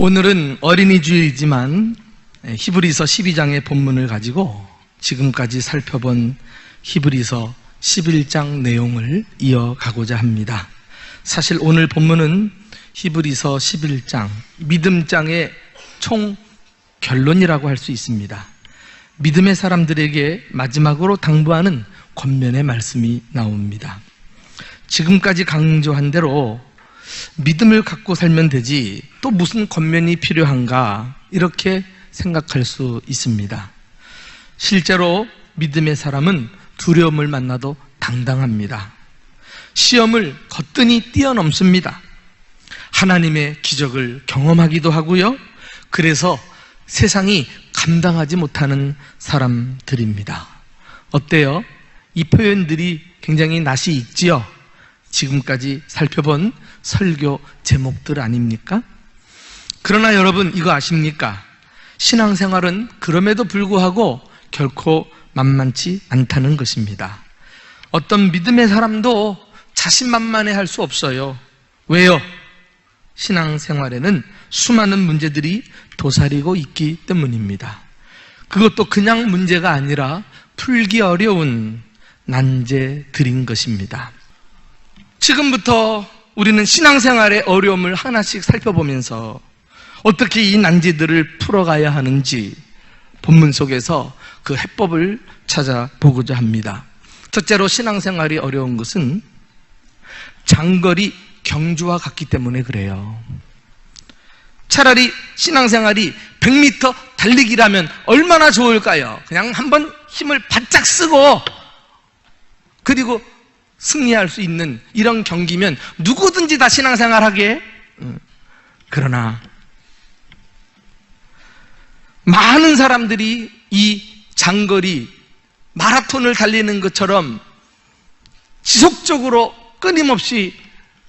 오늘은 어린이 주일이지만 히브리서 12장의 본문을 가지고 지금까지 살펴본 히브리서 11장 내용을 이어가고자 합니다. 사실 오늘 본문은 히브리서 11장, 믿음장의 총 결론이라고 할 수 있습니다. 믿음의 사람들에게 마지막으로 당부하는 권면의 말씀이 나옵니다. 지금까지 강조한 대로 믿음을 갖고 살면 되지 또 무슨 권면이 필요한가 이렇게 생각할 수 있습니다. 실제로 믿음의 사람은 두려움을 만나도 당당합니다. 시험을 거뜬히 뛰어넘습니다. 하나님의 기적을 경험하기도 하고요. 그래서 세상이 감당하지 못하는 사람들입니다. 어때요? 이 표현들이 굉장히 낯이 익지요? 지금까지 살펴본 설교 제목들 아닙니까? 그러나 여러분 이거 아십니까? 신앙생활은 그럼에도 불구하고 결코 만만치 않다는 것입니다. 어떤 믿음의 사람도 자신만만해 할 수 없어요. 왜요? 신앙생활에는 수많은 문제들이 도사리고 있기 때문입니다. 그것도 그냥 문제가 아니라 풀기 어려운 난제들인 것입니다. 지금부터 우리는 신앙생활의 어려움을 하나씩 살펴보면서 어떻게 이 난제들을 풀어가야 하는지 본문 속에서 그 해법을 찾아보고자 합니다. 첫째로 신앙생활이 어려운 것은 장거리 경주와 같기 때문에 그래요. 차라리 신앙생활이 100m 달리기라면 얼마나 좋을까요? 그냥 한번 힘을 바짝 쓰고 그리고 승리할 수 있는 이런 경기면 누구든지 다 신앙생활하게. 그러나 많은 사람들이 이 장거리 마라톤을 달리는 것처럼 지속적으로 끊임없이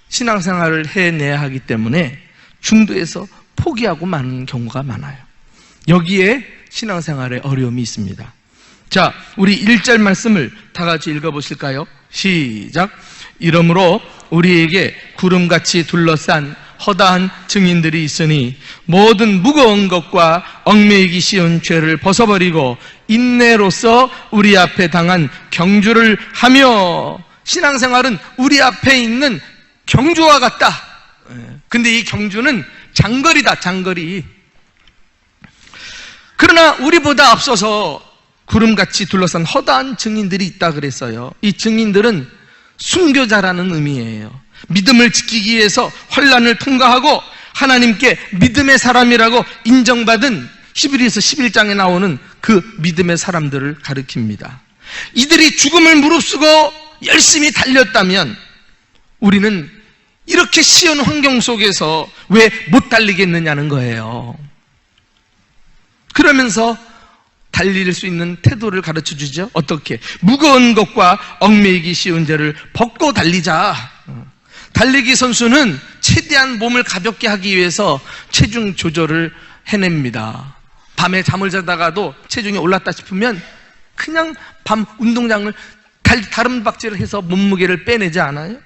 신앙생활을 해내야 하기 때문에 중도에서 포기하고 마는 경우가 많아요. 여기에 신앙생활에 어려움이 있습니다. 자, 우리 1절 말씀을 다 같이 읽어보실까요? 시작. 이러므로 우리에게 구름같이 둘러싼 허다한 증인들이 있으니 모든 무거운 것과 얽매이기 쉬운 죄를 벗어버리고 인내로서 우리 앞에 당한 경주를 하며. 신앙생활은 우리 앞에 있는 경주와 같다. 근데 이 경주는 장거리다, 장거리. 그러나 우리보다 앞서서 구름같이 둘러싼 허다한 증인들이 있다 그랬어요. 이 증인들은 순교자라는 의미예요. 믿음을 지키기 위해서 환난을 통과하고 하나님께 믿음의 사람이라고 인정받은 히브리서 11장에 나오는 그 믿음의 사람들을 가리킵니다. 이들이 죽음을 무릅쓰고 열심히 달렸다면 우리는 이렇게 쉬운 환경 속에서 왜 못 달리겠느냐는 거예요. 그러면서 달릴 수 있는 태도를 가르쳐 주죠. 어떻게? 무거운 것과 얽매이기 쉬운 죄를 벗고 달리자. 달리기 선수는 최대한 몸을 가볍게 하기 위해서 체중 조절을 해냅니다. 밤에 잠을 자다가도 체중이 올랐다 싶으면 그냥 밤 운동장을 다름박질을 해서 몸무게를 빼내지 않아요?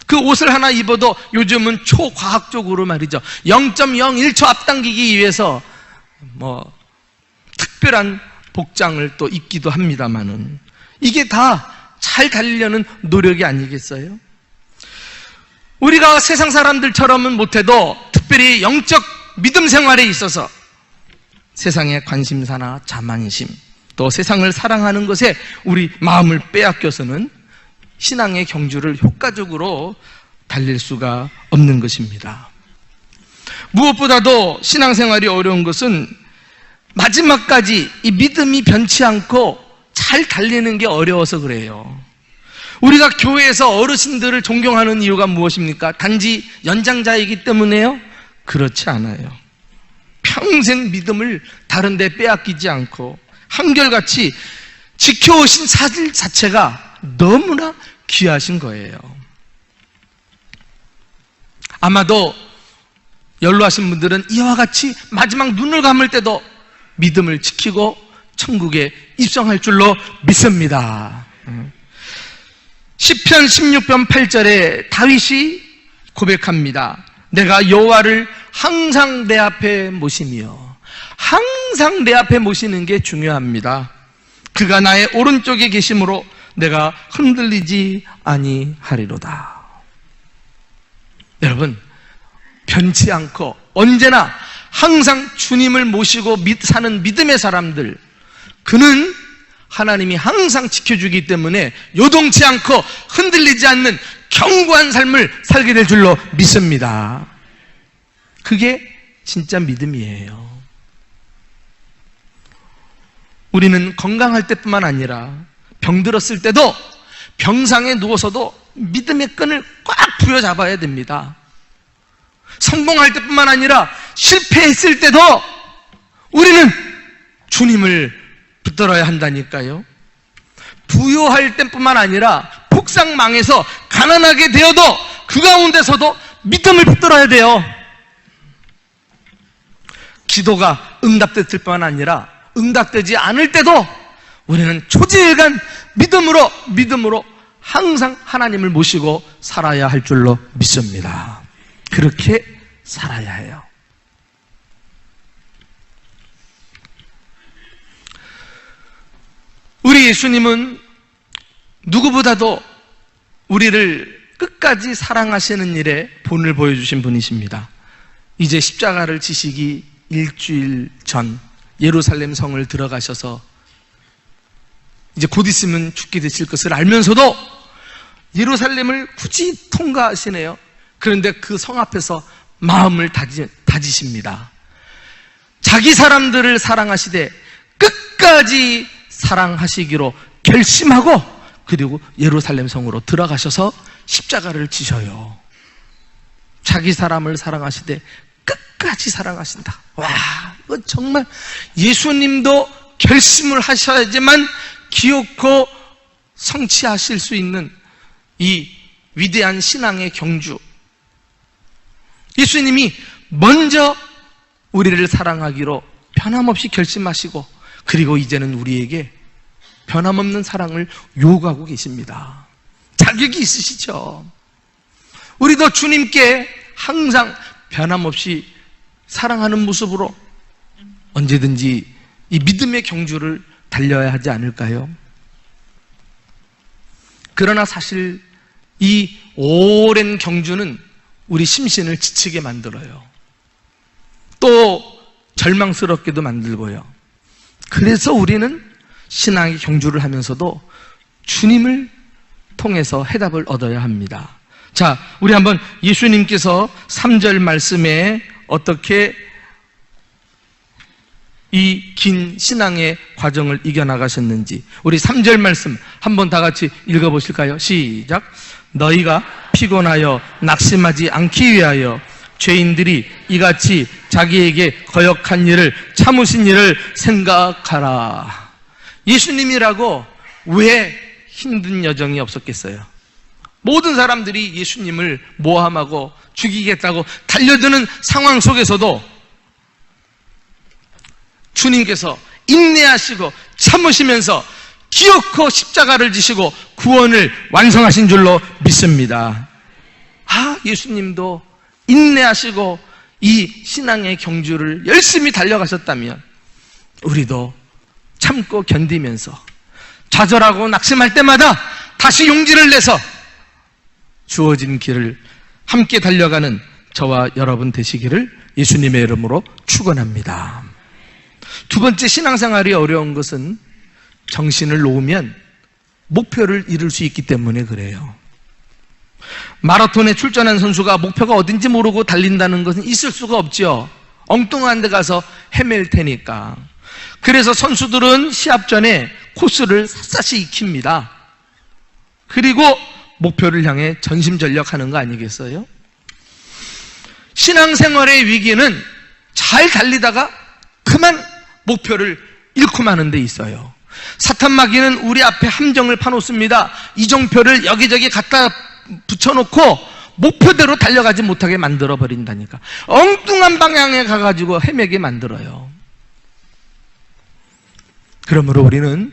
그 옷을 하나 입어도 요즘은 초과학적으로 말이죠. 0.01초 앞당기기 위해서 특별한 복장을 또 입기도 합니다만은 이게 다 잘 달리려는 노력이 아니겠어요? 우리가 세상 사람들처럼은 못해도 특별히 영적 믿음 생활에 있어서 세상의 관심사나 자만심 또 세상을 사랑하는 것에 우리 마음을 빼앗겨서는 신앙의 경주를 효과적으로 달릴 수가 없는 것입니다. 무엇보다도 신앙생활이 어려운 것은 마지막까지 이 믿음이 변치 않고 잘 달리는 게 어려워서 그래요. 우리가 교회에서 어르신들을 존경하는 이유가 무엇입니까? 단지 연장자이기 때문에요? 그렇지 않아요. 평생 믿음을 다른 데 빼앗기지 않고 한결같이 지켜오신 사실 자체가 너무나 귀하신 거예요. 아마도 연로하신 분들은 이와 같이 마지막 눈을 감을 때도 믿음을 지키고 천국에 입성할 줄로 믿습니다. 시편 16편 8절에 다윗이 고백합니다. 내가 여호와를 항상 내 앞에 모시며, 항상 내 앞에 모시는 게 중요합니다. 그가 나의 오른쪽에 계심으로 내가 흔들리지 아니하리로다. 여러분, 변치 않고 언제나 항상 주님을 모시고 사는 믿음의 사람들, 그는 하나님이 항상 지켜주기 때문에 요동치 않고 흔들리지 않는 견고한 삶을 살게 될 줄로 믿습니다. 그게 진짜 믿음이에요. 우리는 건강할 때뿐만 아니라 병들었을 때도, 병상에 누워서도 믿음의 끈을 꽉 부여잡아야 됩니다. 성공할 때뿐만 아니라 실패했을 때도 우리는 주님을 붙들어야 한다니까요. 부유할 때뿐만 아니라 폭삭망해서 가난하게 되어도 그 가운데서도 믿음을 붙들어야 돼요. 기도가 응답됐을 뿐만 아니라 응답되지 않을 때도 우리는 초지일간 믿음으로 항상 하나님을 모시고 살아야 할 줄로 믿습니다. 그렇게 살아야 해요. 우리 예수님은 누구보다도 우리를 끝까지 사랑하시는 일에 본을 보여주신 분이십니다. 이제 십자가를 지시기 일주일 전 예루살렘 성을 들어가셔서 이제 곧 있으면 죽게 되실 것을 알면서도 예루살렘을 굳이 통과하시네요. 그런데 그 성 앞에서 마음을 다지십니다. 자기 사람들을 사랑하시되 끝까지 사랑하시기로 결심하고, 그리고 예루살렘 성으로 들어가셔서 십자가를 지셔요. 자기 사람을 사랑하시되 끝까지 사랑하신다. 와, 이거 정말 예수님도 결심을 하셔야지만 기어코 성취하실 수 있는 이 위대한 신앙의 경주. 예수님이 먼저 우리를 사랑하기로 변함없이 결심하시고, 그리고 이제는 우리에게 변함없는 사랑을 요구하고 계십니다. 자격이 있으시죠? 우리도 주님께 항상 변함없이 사랑하는 모습으로 언제든지 이 믿음의 경주를 달려야 하지 않을까요? 그러나 사실 이 오랜 경주는 우리 심신을 지치게 만들어요. 또 절망스럽게도 만들고요. 그래서 우리는 신앙의 경주를 하면서도 주님을 통해서 해답을 얻어야 합니다. 자, 우리 한번 예수님께서 3절 말씀에 어떻게 이 긴 신앙의 과정을 이겨나가셨는지 우리 3절 말씀 한번 다 같이 읽어보실까요? 시작. 너희가 피곤하여 낙심하지 않기 위하여 죄인들이 이같이 자기에게 거역한 일을 참으신 일을 생각하라. 예수님이라고 왜 힘든 여정이 없었겠어요? 모든 사람들이 예수님을 모함하고 죽이겠다고 달려드는 상황 속에서도 주님께서 인내하시고 참으시면서 기어코 십자가를 지시고 구원을 완성하신 줄로 믿습니다. 아, 예수님도 인내하시고 이 신앙의 경주를 열심히 달려가셨다면 우리도 참고 견디면서 좌절하고 낙심할 때마다 다시 용기를 내서 주어진 길을 함께 달려가는 저와 여러분 되시기를 예수님의 이름으로 축원합니다. 두 번째, 신앙생활이 어려운 것은 정신을 놓으면 목표를 이룰 수 있기 때문에 그래요. 마라톤에 출전한 선수가 목표가 어딘지 모르고 달린다는 것은 있을 수가 없죠. 엉뚱한 데 가서 헤맬 테니까. 그래서 선수들은 시합 전에 코스를 샅샅이 익힙니다. 그리고 목표를 향해 전심전력하는 거 아니겠어요? 신앙생활의 위기는 잘 달리다가 그만 목표를 잃고 마는 데 있어요. 사탄 마귀는 우리 앞에 함정을 파놓습니다. 이정표를 여기저기 갖다 붙여놓고 목표대로 달려가지 못하게 만들어버린다니까. 엉뚱한 방향에 가가지고 헤매게 만들어요. 그러므로 우리는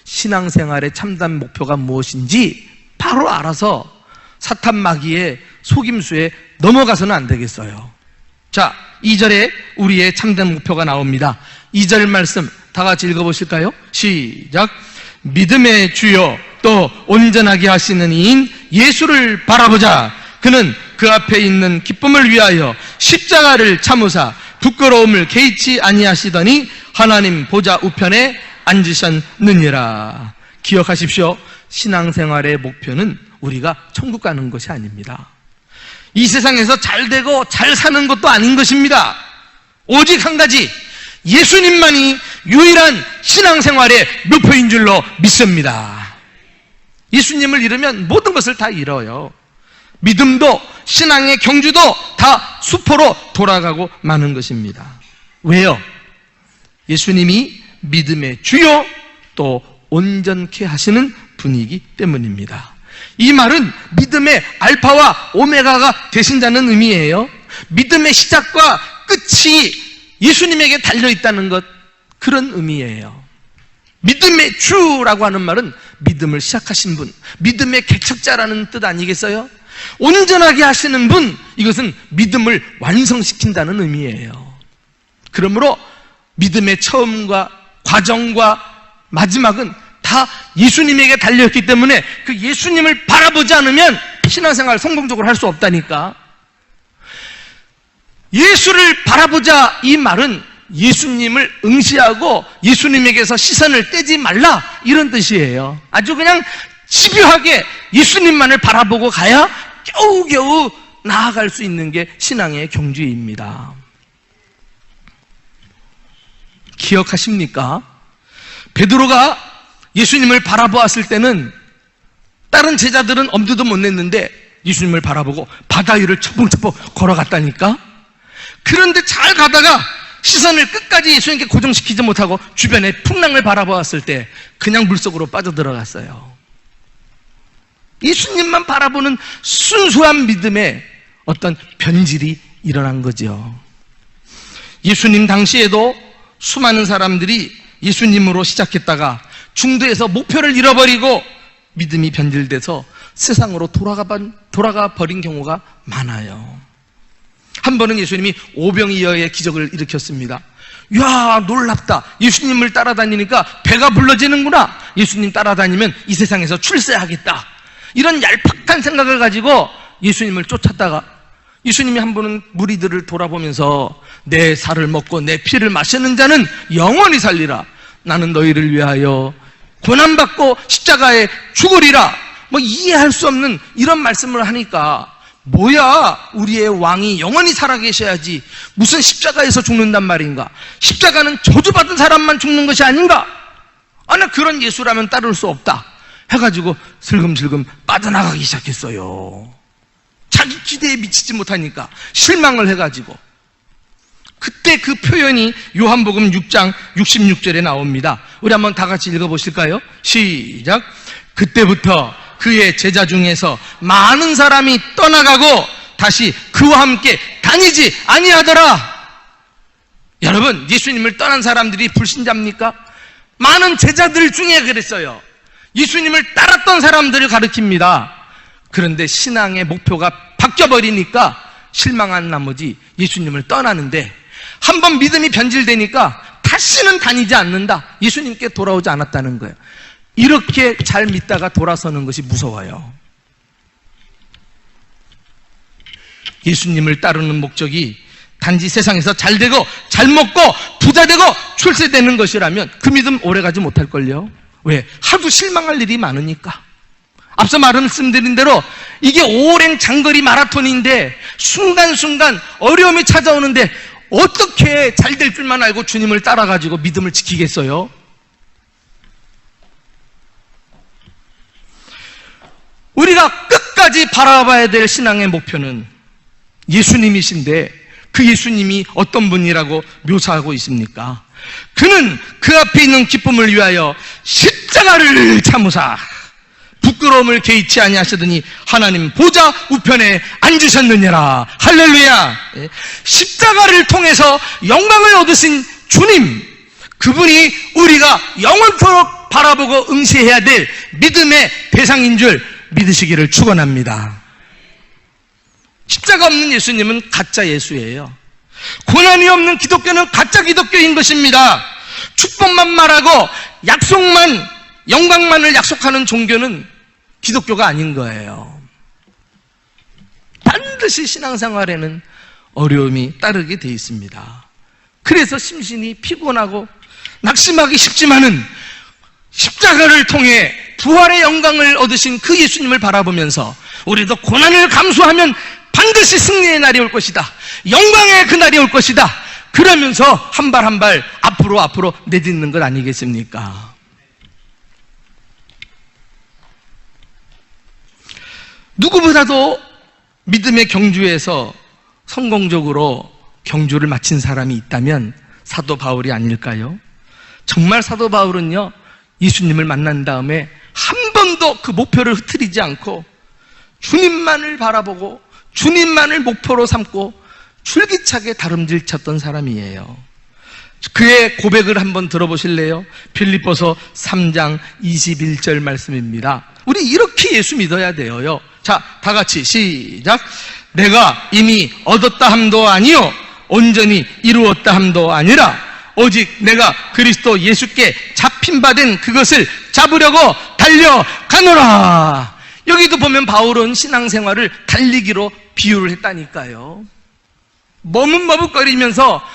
신앙생활의 참담 목표가 무엇인지 바로 알아서 사탄 마귀의 속임수에 넘어가서는 안 되겠어요. 자, 2절에 우리의 참된 목표가 나옵니다. 2절 말씀 다 같이 읽어보실까요? 시작. 믿음의 주요 또 온전하게 하시는 이인 예수를 바라보자. 그는 그 앞에 있는 기쁨을 위하여 십자가를 참으사 부끄러움을 개의치 아니하시더니 하나님 보좌 우편에 앉으셨느니라. 기억하십시오. 신앙생활의 목표는 우리가 천국 가는 것이 아닙니다. 이 세상에서 잘 되고 잘 사는 것도 아닌 것입니다. 오직 한 가지, 예수님만이 유일한 신앙생활의 목표인 줄로 믿습니다. 예수님을 잃으면 모든 것을 다 잃어요. 믿음도 신앙의 경주도 다 수포로 돌아가고 마는 것입니다. 왜요? 예수님이 믿음의 주요 또 온전케 하시는 분이기 때문입니다. 이 말은 믿음의 알파와 오메가가 되신다는 의미예요. 믿음의 시작과 끝이 예수님에게 달려있다는 것, 그런 의미예요. 믿음의 주라고 하는 말은 믿음을 시작하신 분, 믿음의 개척자라는 뜻 아니겠어요? 온전하게 하시는 분, 이것은 믿음을 완성시킨다는 의미예요. 그러므로 믿음의 처음과 과정과 마지막은 다 예수님에게 달려있기 때문에 그 예수님을 바라보지 않으면 신앙생활 성공적으로 할 수 없다니까. 예수를 바라보자, 이 말은 예수님을 응시하고 예수님에게서 시선을 떼지 말라, 이런 뜻이에요. 아주 그냥 집요하게 예수님만을 바라보고 가야 겨우겨우 나아갈 수 있는 게 신앙의 경주입니다. 기억하십니까? 베드로가 예수님을 바라보았을 때는 다른 제자들은 엄두도 못 냈는데 예수님을 바라보고 바다 위를 처벅처벅 걸어갔다니까. 그런데 잘 가다가 시선을 끝까지 예수님께 고정시키지 못하고 주변의 풍랑을 바라보았을 때 그냥 물속으로 빠져들어갔어요. 예수님만 바라보는 순수한 믿음에 어떤 변질이 일어난 거죠. 예수님 당시에도 수많은 사람들이 예수님으로 시작했다가 중도에서 목표를 잃어버리고 믿음이 변질돼서 세상으로 돌아가 버린 경우가 많아요. 한 번은 예수님이 오병이어의 기적을 일으켰습니다. 이야, 놀랍다. 예수님을 따라다니니까 배가 불러지는구나. 예수님 따라다니면 이 세상에서 출세하겠다. 이런 얄팍한 생각을 가지고 예수님을 쫓았다가 예수님이 한 번은 무리들을 돌아보면서 내 살을 먹고 내 피를 마시는 자는 영원히 살리라. 나는 너희를 위하여 고난받고 십자가에 죽으리라. 이해할 수 없는 이런 말씀을 하니까, 뭐야, 우리의 왕이 영원히 살아계셔야지 무슨 십자가에서 죽는단 말인가? 십자가는 저주받은 사람만 죽는 것이 아닌가? 나 그런 예수라면 따를 수 없다 해가지고 슬금슬금 빠져나가기 시작했어요. 자기 기대에 미치지 못하니까 실망을 해가지고. 그때 그 표현이 요한복음 6장 66절에 나옵니다. 우리 한번 다 같이 읽어보실까요? 시작. 그때부터 그의 제자 중에서 많은 사람이 떠나가고 다시 그와 함께 다니지 아니하더라. 여러분, 예수님을 떠난 사람들이 불신자입니까? 많은 제자들 중에 그랬어요. 예수님을 따랐던 사람들을 가리킵니다. 그런데 신앙의 목표가 바뀌어버리니까 실망한 나머지 예수님을 떠나는데, 한번 믿음이 변질되니까 다시는 다니지 않는다. 예수님께 돌아오지 않았다는 거예요. 이렇게 잘 믿다가 돌아서는 것이 무서워요. 예수님을 따르는 목적이 단지 세상에서 잘 되고 잘 먹고 부자 되고 출세되는 것이라면 그 믿음 오래가지 못할걸요. 왜? 하도 실망할 일이 많으니까. 앞서 말씀드린 대로 이게 오랜 장거리 마라톤인데 순간순간 어려움이 찾아오는데 어떻게 잘 될 줄만 알고 주님을 따라가지고 믿음을 지키겠어요? 우리가 끝까지 바라봐야 될 신앙의 목표는 예수님이신데, 그 예수님이 어떤 분이라고 묘사하고 있습니까? 그는 그 앞에 있는 기쁨을 위하여 십자가를 참으사 부끄러움을 개의치 아니하시더니 하나님 보좌 우편에 앉으셨느니라. 할렐루야. 십자가를 통해서 영광을 얻으신 주님, 그분이 우리가 영원토록 바라보고 응시해야 될 믿음의 대상인 줄 믿으시기를 축원합니다. 십자가 없는 예수님은 가짜 예수예요. 고난이 없는 기독교는 가짜 기독교인 것입니다. 축복만 말하고 약속만, 영광만을 약속하는 종교는 기독교가 아닌 거예요. 반드시 신앙생활에는 어려움이 따르게 돼 있습니다. 그래서 심신이 피곤하고 낙심하기 쉽지만은 십자가를 통해 부활의 영광을 얻으신 그 예수님을 바라보면서 우리도 고난을 감수하면 반드시 승리의 날이 올 것이다, 영광의 그날이 올 것이다, 그러면서 한 발 한 발 앞으로 내딛는 것 아니겠습니까? 누구보다도 믿음의 경주에서 성공적으로 경주를 마친 사람이 있다면 사도 바울이 아닐까요? 정말 사도 바울은요, 예수님을 만난 다음에 한 번도 그 목표를 흐트리지 않고 주님만을 바라보고 주님만을 목표로 삼고 줄기차게 다름질 쳤던 사람이에요. 그의 고백을 한번 들어보실래요? 빌립보서 3장 21절 말씀입니다. 우리 이렇게 예수 믿어야 돼요. 자, 다 같이 시작. 내가 이미 얻었다 함도 아니요 온전히 이루었다 함도 아니라 오직 내가 그리스도 예수께 잡힌 바 된 그것을 잡으려고 달려가노라. 여기도 보면 바울은 신앙생활을 달리기로 비유를 했다니까요. 머뭇머뭇거리면서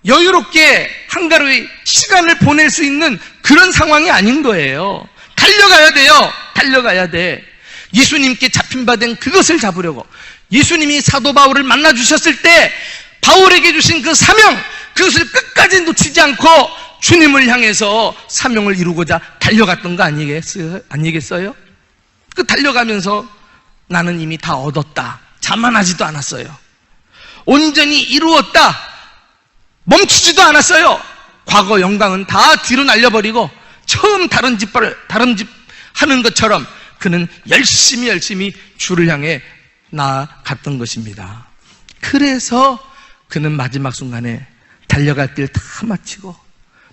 여유롭게 한가로이 시간을 보낼 수 있는 그런 상황이 아닌 거예요. 달려가야 돼요. 달려가야 돼. 예수님께 잡힌 바 된 그것을 잡으려고. 예수님이 사도 바울을 만나 주셨을 때 바울에게 주신 그 사명, 그것을 끝까지 놓치지 않고 주님을 향해서 사명을 이루고자 달려갔던 거 아니겠어요? 그 달려가면서 나는 이미 다 얻었다, 자만하지도 않았어요. 온전히 이루었다, 멈추지도 않았어요. 과거 영광은 다 뒤로 날려버리고 처음 다른 집 하는 것처럼 그는 열심히 주를 향해 나아갔던 것입니다. 그래서 그는 마지막 순간에 달려갈 길 다 마치고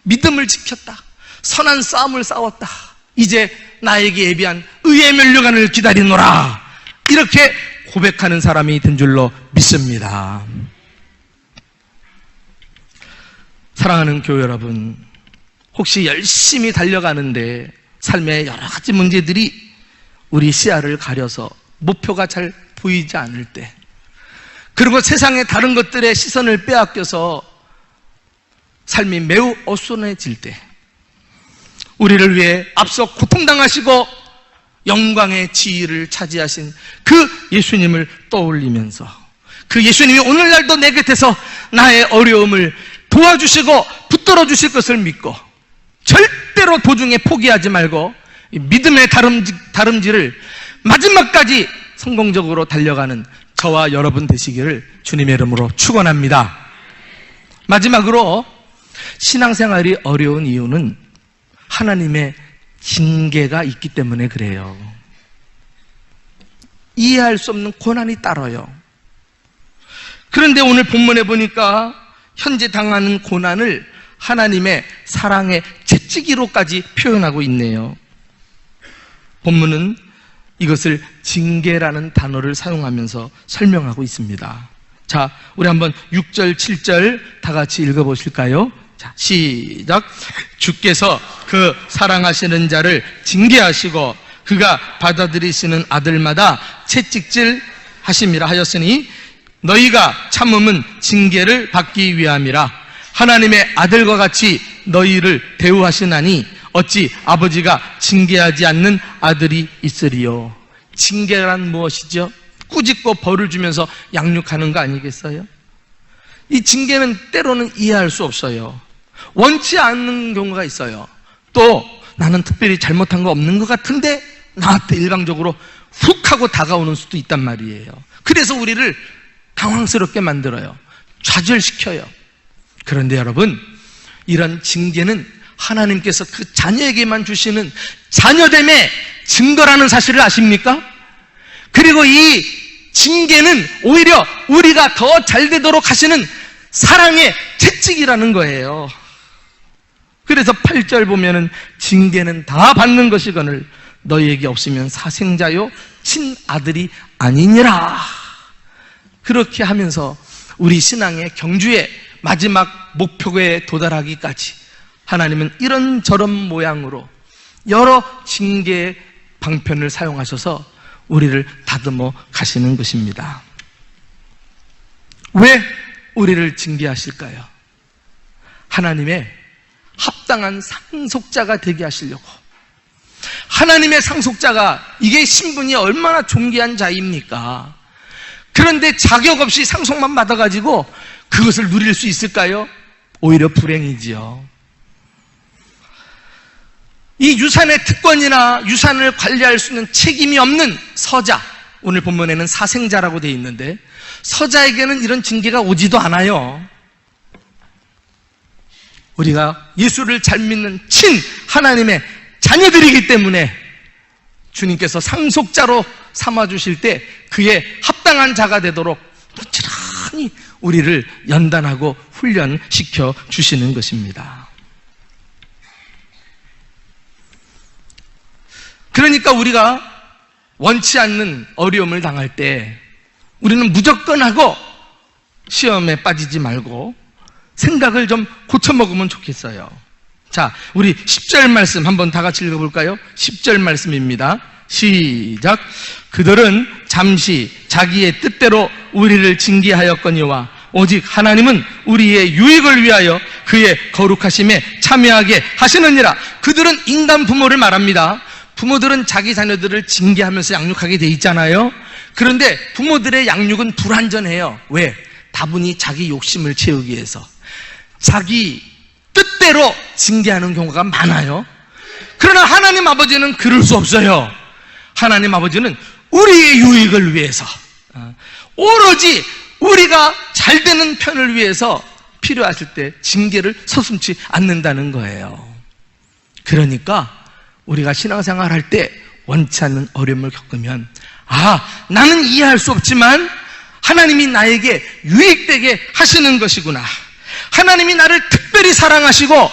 믿음을 지켰다, 선한 싸움을 싸웠다, 이제 나에게 예비한 의의 면류관을 기다리노라, 이렇게 고백하는 사람이 된 줄로 믿습니다. 사랑하는 교회 여러분, 혹시 열심히 달려가는데 삶의 여러 가지 문제들이 우리 시야를 가려서 목표가 잘 보이지 않을 때, 그리고 세상의 다른 것들의 시선을 빼앗겨서 삶이 매우 어수선해질 때, 우리를 위해 앞서 고통당하시고 영광의 지위를 차지하신 그 예수님을 떠올리면서 그 예수님이 오늘날도 내 곁에서 나의 어려움을 도와주시고 붙들어 주실 것을 믿고 절대로 도중에 포기하지 말고 믿음의 다름질을 마지막까지 성공적으로 달려가는 저와 여러분 되시기를 주님의 이름으로 축원합니다. 마지막으로 신앙생활이 어려운 이유는 하나님의 징계가 있기 때문에 그래요. 이해할 수 없는 고난이 따라요. 그런데 오늘 본문에 보니까 현재 당하는 고난을 하나님의 사랑의 채찍이로까지 표현하고 있네요. 본문은 이것을 징계라는 단어를 사용하면서 설명하고 있습니다. 자, 우리 한번 6절, 7절 다 같이 읽어보실까요? 자, 시작. 주께서 그 사랑하시는 자를 징계하시고 그가 받아들이시는 아들마다 채찍질 하심이라 하였으니 너희가 참음은 징계를 받기 위함이라. 하나님의 아들과 같이 너희를 대우하시나니 어찌 아버지가 징계하지 않는 아들이 있으리요. 징계란 무엇이죠? 꾸짖고 벌을 주면서 양육하는 거 아니겠어요? 이 징계는 때로는 이해할 수 없어요. 원치 않는 경우가 있어요. 또 나는 특별히 잘못한 거 없는 것 같은데 나한테 일방적으로 훅 하고 다가오는 수도 있단 말이에요. 그래서 우리를 당황스럽게 만들어요. 좌절시켜요. 그런데 여러분, 이런 징계는 하나님께서 그 자녀에게만 주시는 자녀됨의 증거라는 사실을 아십니까? 그리고 이 징계는 오히려 우리가 더 잘 되도록 하시는 사랑의 채찍이라는 거예요. 그래서 8절 보면은 징계는 다 받는 것이거늘 너희에게 없으면 사생자요 친아들이 아니니라. 그렇게 하면서 우리 신앙의 경주의 마지막 목표에 도달하기까지 하나님은 이런저런 모양으로 여러 징계의 방편을 사용하셔서 우리를 다듬어 가시는 것입니다. 왜 우리를 징계하실까요? 하나님의 합당한 상속자가 되게 하시려고. 하나님의 상속자가 이게 신분이 얼마나 존귀한 자입니까? 그런데 자격 없이 상속만 받아가지고 그것을 누릴 수 있을까요? 오히려 불행이지요. 이 유산의 특권이나 유산을 관리할 수 있는 책임이 없는 서자, 오늘 본문에는 사생자라고 되어 있는데 서자에게는 이런 징계가 오지도 않아요. 우리가 예수를 잘 믿는 친 하나님의 자녀들이기 때문에 주님께서 상속자로 삼아주실 때 그의 합당한 자가 되도록 부지런히 우리를 연단하고 훈련시켜 주시는 것입니다. 그러니까 우리가 원치 않는 어려움을 당할 때 우리는 무조건 하고 시험에 빠지지 말고 생각을 좀 고쳐먹으면 좋겠어요. 자, 우리 10절 말씀 한번 다 같이 읽어볼까요? 10절 말씀입니다. 시작. 그들은 잠시 자기의 뜻대로 우리를 징계하였거니와 오직 하나님은 우리의 유익을 위하여 그의 거룩하심에 참여하게 하시느니라. 그들은 인간 부모를 말합니다. 부모들은 자기 자녀들을 징계하면서 양육하게 돼 있잖아요. 그런데 부모들의 양육은 불완전해요. 왜? 다분히 자기 욕심을 채우기 위해서 자기 뜻대로 징계하는 경우가 많아요. 그러나 하나님 아버지는 그럴 수 없어요. 하나님 아버지는 우리의 유익을 위해서 오로지 우리가 잘 되는 편을 위해서 필요하실 때 징계를 서슴지 않는다는 거예요. 그러니까 우리가 신앙생활 할 때 원치 않는 어려움을 겪으면 나는 이해할 수 없지만 하나님이 나에게 유익되게 하시는 것이구나. 하나님이 나를 특별히 사랑하시고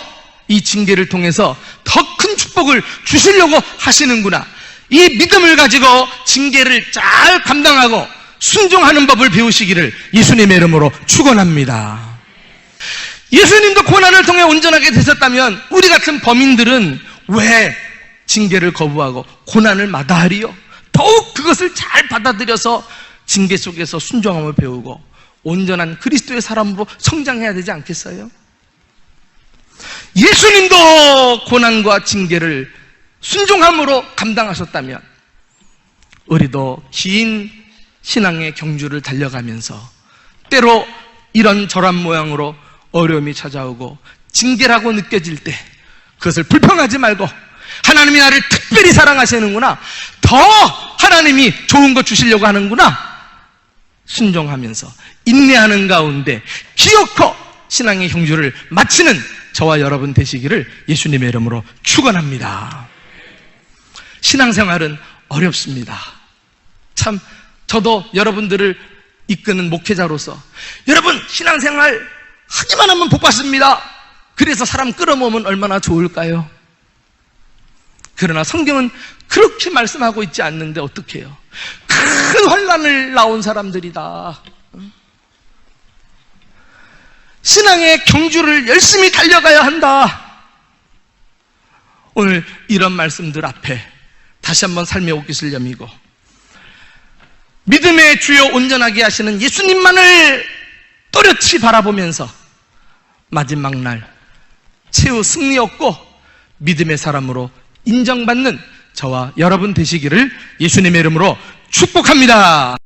이 징계를 통해서 더 큰 축복을 주시려고 하시는구나. 이 믿음을 가지고 징계를 잘 감당하고 순종하는 법을 배우시기를 예수님의 이름으로 축원합니다. 예수님도 고난을 통해 온전하게 되셨다면 우리 같은 범인들은 왜 징계를 거부하고 고난을 마다하리요? 더욱 그것을 잘 받아들여서 징계 속에서 순종함을 배우고 온전한 그리스도의 사람으로 성장해야 되지 않겠어요? 예수님도 고난과 징계를 순종함으로 감당하셨다면 우리도 긴 신앙의 경주를 달려가면서 때로 이런저런 모양으로 어려움이 찾아오고 징계라고 느껴질 때 그것을 불평하지 말고 하나님이 나를 특별히 사랑하시는구나, 더 하나님이 좋은 거 주시려고 하는구나 순종하면서 인내하는 가운데 기어코 신앙의 경주를 마치는 저와 여러분 되시기를 예수님의 이름으로 축원합니다. 신앙생활은 어렵습니다. 참 저도 여러분들을 이끄는 목회자로서 여러분 신앙생활 하기만 하면 복 받습니다. 그래서 사람 끌어모으면 얼마나 좋을까요? 그러나 성경은 그렇게 말씀하고 있지 않는데 어떻게 해요? 큰 환난을 나온 사람들이다. 신앙의 경주를 열심히 달려가야 한다. 오늘 이런 말씀들 앞에 다시 한번 삶의 옷깃을 여미고 믿음의 주요 온전하게 하시는 예수님만을 또렷이 바라보면서 마지막 날 최후 승리 얻고 믿음의 사람으로 인정받는 저와 여러분 되시기를 예수님의 이름으로 축복합니다.